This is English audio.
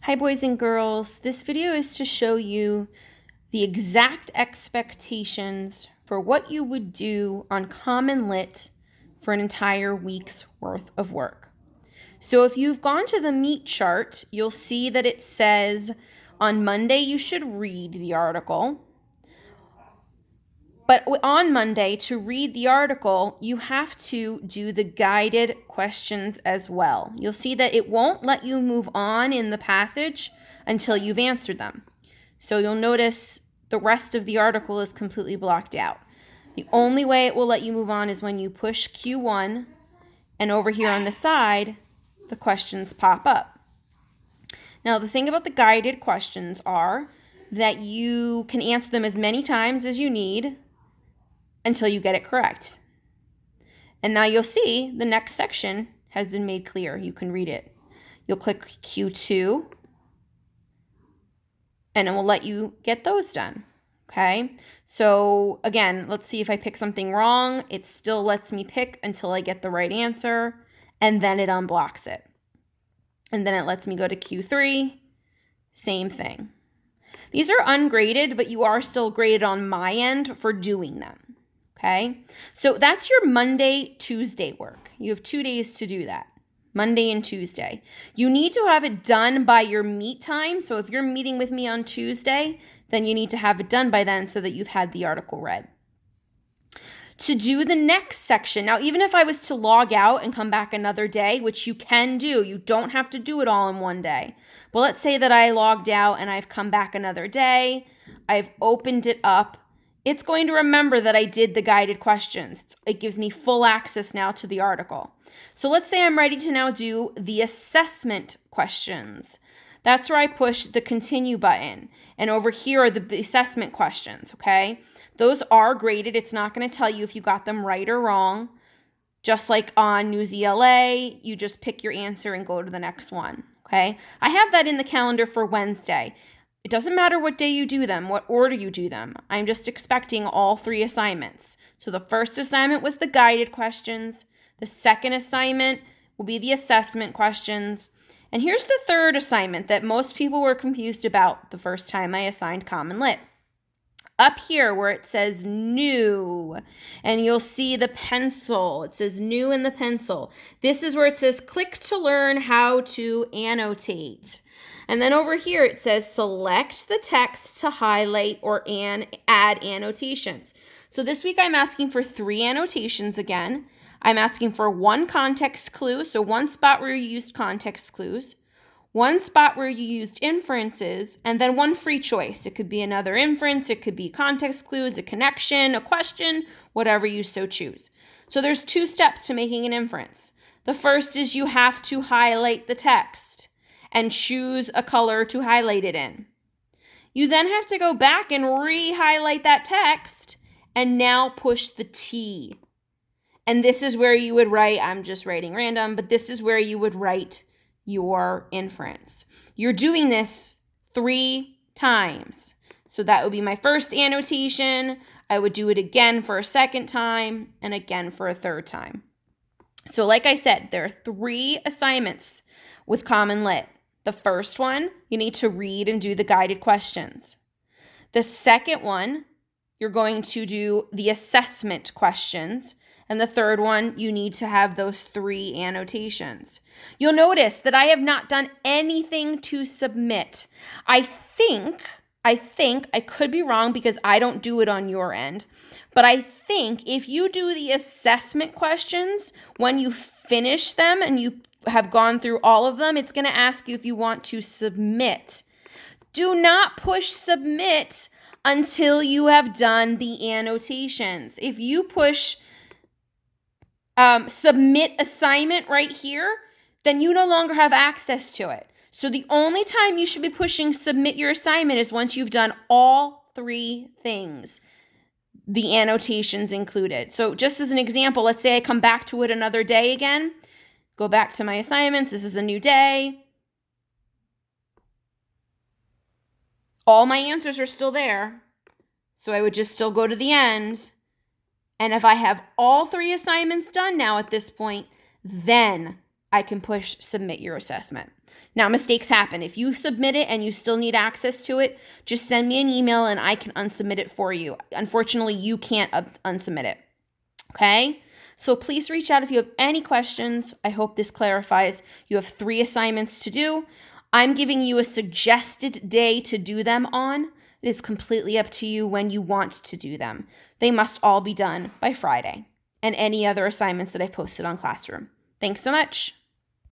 Hi boys and girls, this video is to show you the exact expectations for what you would do on Common Lit for an entire week's worth of work. So if you've gone to the meat chart, you'll see that it says on Monday you should read the article. But on Monday, to read the article, you have to do the guided questions as well. You'll see that it won't let you move on in the passage until you've answered them. So you'll notice the rest of the article is completely blocked out. The only way it will let you move on is when you push Q1, and over here on the side, the questions pop up. Now, the thing about the guided questions are that you can answer them as many times as you need until you get it correct. And now you'll see the next section has been made clear. You can read it. You'll click Q2, and it will let you get those done. Okay, so again, let's see if I pick something wrong. It still lets me pick until I get the right answer, and then it unblocks it. And then it lets me go to Q3, same thing. These are ungraded, but you are still graded on my end for doing them. Okay, so that's your Monday, Tuesday work. You have 2 days to do that, Monday and Tuesday. You need to have it done by your meet time. So if you're meeting with me on Tuesday, then you need to have it done by then so that you've had the article read. To do the next section, now even if I was to log out and come back another day, which you can do, you don't have to do it all in one day. But let's say that I logged out and I've come back another day, I've opened it up, it's going to remember that I did the guided questions. It gives me full access now to the article. So let's say I'm ready to now do the assessment questions. That's where I push the continue button. And over here are the assessment questions, okay? Those are graded. It's not going to tell you if you got them right or wrong. Just like on Newsela, you just pick your answer and go to the next one, okay? I have that in the calendar for Wednesday. It doesn't matter what day you do them, what order you do them. I'm just expecting all 3 assignments. So the first assignment was the guided questions. The second assignment will be the assessment questions. And here's the third assignment that most people were confused about the first time I assigned Common Lit. Up here where it says new, and you'll see the pencil. It says new in the pencil. This is where it says click to learn how to annotate. And then over here it says select the text to highlight or add annotations. So this week I'm asking for 3 annotations again. I'm asking for 1 context clue, so 1 spot where you used context clues, 1 spot where you used inferences, and then 1 free choice. It could be another inference, it could be context clues, a connection, a question, whatever you so choose. So there's 2 steps to making an inference. The first is you have to highlight the text and choose a color to highlight it in. You then have to go back and re-highlight that text and now push the T. And this is where you would write, I'm just writing random, but this is where you would write your inference. You're doing this 3 times. So that would be my first annotation. I would do it again for a second time and again for a third time. So like I said, there are 3 assignments with Common Lit. The first one, you need to read and do the guided questions. The second one, you're going to do the assessment questions. And the third one, you need to have those 3 annotations. You'll notice that I have not done anything to submit. I think, I could be wrong because I don't do it on your end, but I think if you do the assessment questions, when you finish them and you have gone through all of them, it's going to ask you if you want to submit. Do not push submit until you have done the annotations. If you push submit assignment right here, then you no longer have access to it. So the only time you should be pushing submit your assignment is once you've done all 3 things, the annotations included. So just as an example, let's say I come back to it another day again, go back to my assignments, this is a new day. All my answers are still there. So I would just still go to the end. And if I have all 3 assignments done now at this point, then I can push submit your assessment. Now, mistakes happen. If you submit it and you still need access to it, just send me an email and I can unsubmit it for you. Unfortunately, you can't unsubmit it. Okay? So please reach out if you have any questions. I hope this clarifies. You have 3 assignments to do. I'm giving you a suggested day to do them on. It is completely up to you when you want to do them. They must all be done by Friday, and any other assignments that I've posted on Classroom. Thanks so much.